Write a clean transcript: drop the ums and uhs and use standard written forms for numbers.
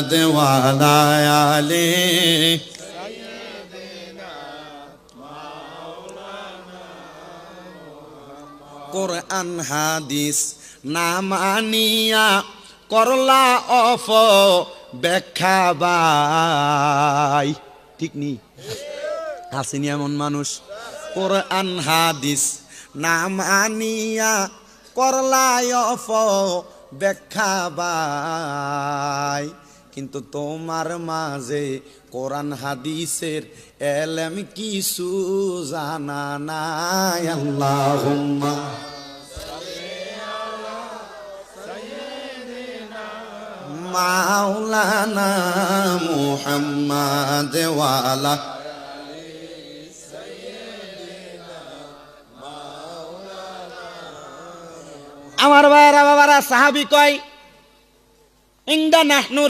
মুহাম্মাদ ওয়া আলা আলি কোরআন হাদিস না মানিয়া করলা অফ ব্যাখ্যা ভাই ঠিক নি আসেনি এমন মানুষ কোরআন হাদিস না মানিয়া করলা অফ ব্যাখ্যা ভাই কিন্তু তোমার মাঝে কোরআন হাদিসের এলেম কিছু জানা নাই আল্লাহুম্মা মাওলানা মুহাম্মাদ ওয়া আলা আমার ভাইরা বাবারা সাহাবী কয় ইন্দা নাহনু